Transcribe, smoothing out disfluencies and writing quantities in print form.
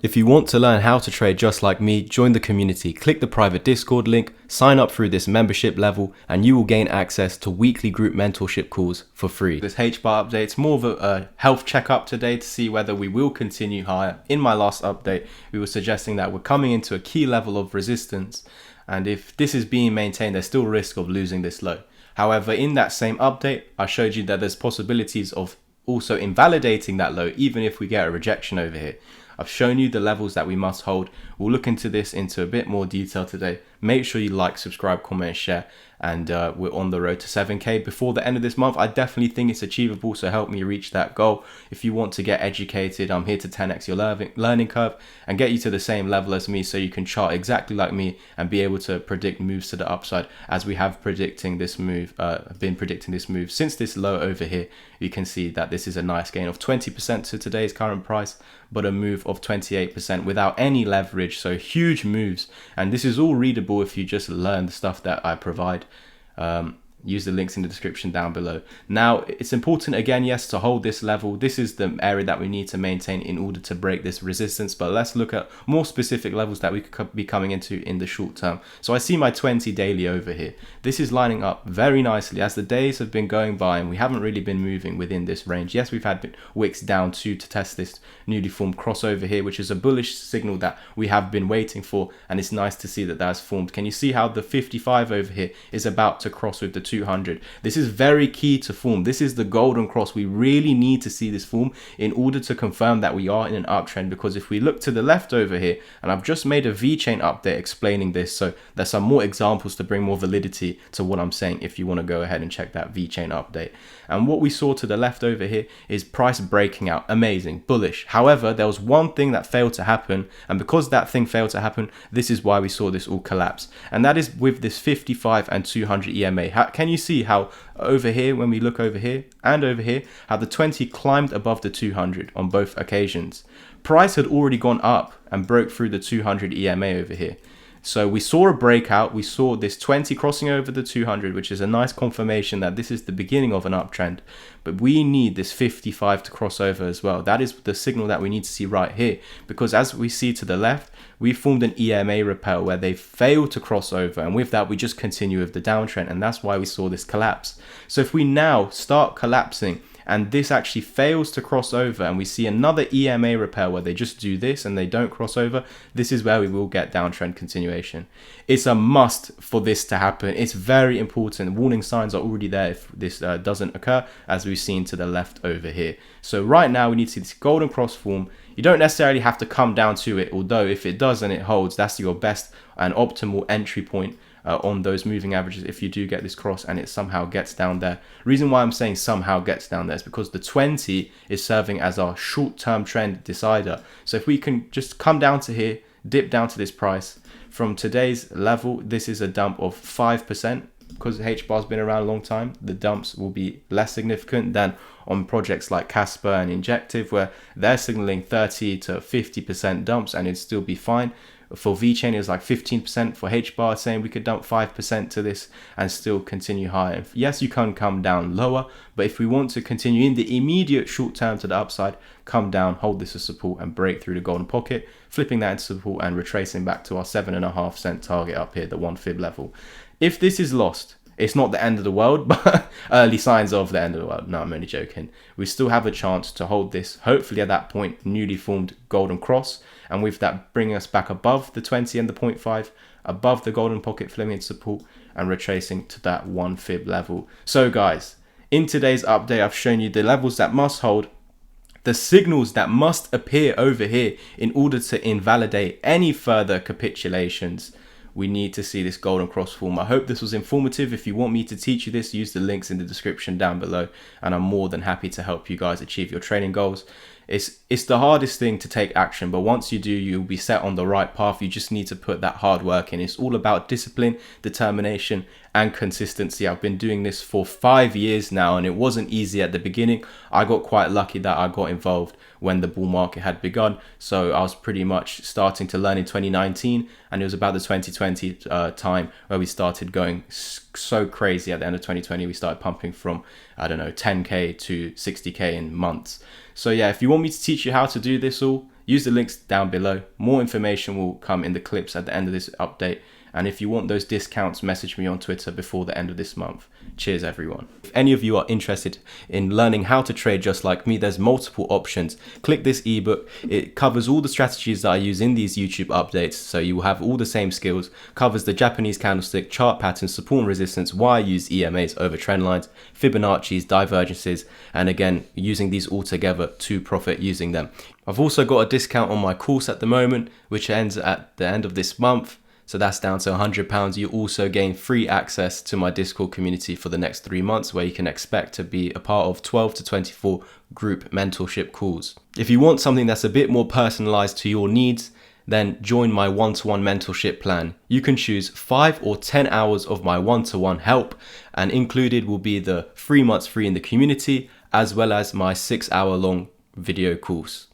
If you want to learn how to trade just like me, join the community, click the private Discord link, sign up through this membership level, and you will gain access to weekly group mentorship calls for free. This Hbar update is more of a health checkup today to see whether we will continue higher. In my last update, we were suggesting that we're coming into a key level of resistance, and if this is being maintained, there's still risk of losing this low. However, in that same update, I showed you that there's possibilities of also invalidating that low, even if we get a rejection over here. I've shown you the levels that we must hold. We'll look into this into a bit more detail today. Make sure you like, subscribe, comment, share, and we're on the road to 7K before the end of this month. I definitely think it's achievable, so help me reach that goal. If you want to get educated, I'm here to 10x your learning curve and get you to the same level as me so you can chart exactly like me and be able to predict moves to the upside, as we have been predicting this move since this low over here. You can see that this is a nice gain of 20% to today's current price, but a move of 28% without any leverage, so huge moves. And this is all readable if you just learn the stuff that I provide. Use the links in the description down below. Now, it's important again, yes, to hold this level. This is the area that we need to maintain in order to break this resistance, but let's look at more specific levels that we could be coming into in the short term. So I see my 20 daily over here. This is lining up very nicely as the days have been going by and we haven't really been moving within this range. Yes, we've had wicks down to test this newly formed crossover here, which is a bullish signal that we have been waiting for, and it's nice to see that that's formed. Can you see how the 55 over here is about to cross with the 200? This is very key to form. This is the golden cross. We really need to see this form in order to confirm that we are in an uptrend, because if we look to the left over here, and I've just made a V-chain update explaining this, so there's some more examples to bring more validity to what I'm saying if you want to go ahead and check that V-chain update. And what we saw to the left over here is price breaking out. Amazing, bullish. However, there was one thing that failed to happen, and because that thing failed to happen, this is why we saw this all collapse, and that is with this 55 and 200 EMA. Can you see how over here, when we look over here and over here, how the 20 climbed above the 200 on both occasions? Price had already gone up and broke through the 200 EMA over here. So we saw a breakout, we saw this 20 crossing over the 200, which is a nice confirmation that this is the beginning of an uptrend. But we need this 55 to cross over as well. That is the signal that we need to see right here, because as we see to the left, we formed an EMA repel where they failed to cross over, and with that we just continue with the downtrend, and that's why we saw this collapse. So if we now start collapsing and this actually fails to cross over and we see another EMA repair where they just do this and they don't cross over, this is where we will get downtrend continuation. It's a must for this to happen. It's very important. Warning signs are already there if this doesn't occur, as we've seen to the left over here. So right now we need to see this golden cross form. You don't necessarily have to come down to it, although if it does and it holds, that's your best and optimal entry point on those moving averages if you do get this cross and it somehow gets down there. Reason why I'm saying somehow gets down there is because the 20 is serving as our short-term trend decider. So if we can just come down to here, dip down to this price, from today's level, this is a dump of 5%. Because Hbar's been around a long time, the dumps will be less significant than on projects like Casper and Injective, where they're signaling 30 to 50% dumps and it'd still be fine. For VeChain, it was like 15%. For Hbar, saying we could dump 5% to this and still continue higher. Yes, you can come down lower, but if we want to continue in the immediate short term to the upside, come down, hold this as support and break through the golden pocket, flipping that into support and retracing back to our 7.5 target up here, the 1 fib level. If this is lost, it's not the end of the world, but early signs of the end of the world. No, I'm only joking. We still have a chance to hold this, hopefully at that point, newly formed golden cross. And with that, bringing us back above the 20 and the 0.5, above the golden pocket, flipping into support and retracing to that 1 fib level. So guys, in today's update, I've shown you the levels that must hold, the signals that must appear over here in order to invalidate any further capitulations. We need to see this golden cross form. I hope this was informative. If you want me to teach you this, use the links in the description down below, and I'm more than happy to help you guys achieve your trading goals. It's the hardest thing to take action, but once you do, you'll be set on the right path. You just need to put that hard work in. It's all about discipline, determination, and consistency. I've been doing this for 5 years now, and it wasn't easy at the beginning. I got quite lucky that I got involved when the bull market had begun. So I was pretty much starting to learn in 2019, and it was about the 2020 time where we started going so crazy. At the end of 2020, we started pumping from, I don't know, 10K to 60K in months. So yeah, if you want me to teach you how to do this all, use the links down below. More information will come in the clips at the end of this update. And if you want those discounts, message me on Twitter before the end of this month. Cheers, everyone. If any of you are interested in learning how to trade just like me, there's multiple options. Click this ebook. It covers all the strategies that I use in these YouTube updates. So you will have all the same skills. Covers the Japanese candlestick, chart patterns, support and resistance, why I use EMAs over trend lines, Fibonacci's, divergences, and again, using these all together to profit using them. I've also got a discount on my course at the moment, which ends at the end of this month. So that's down to £100. You also gain free access to my Discord community for the next 3 months, where you can expect to be a part of 12 to 24 group mentorship calls. If you want something that's a bit more personalized to your needs, then join my one-to-one mentorship plan. You can choose 5 or 10 hours of my one-to-one help, and included will be the 3 months free in the community, as well as my 6-hour long video course.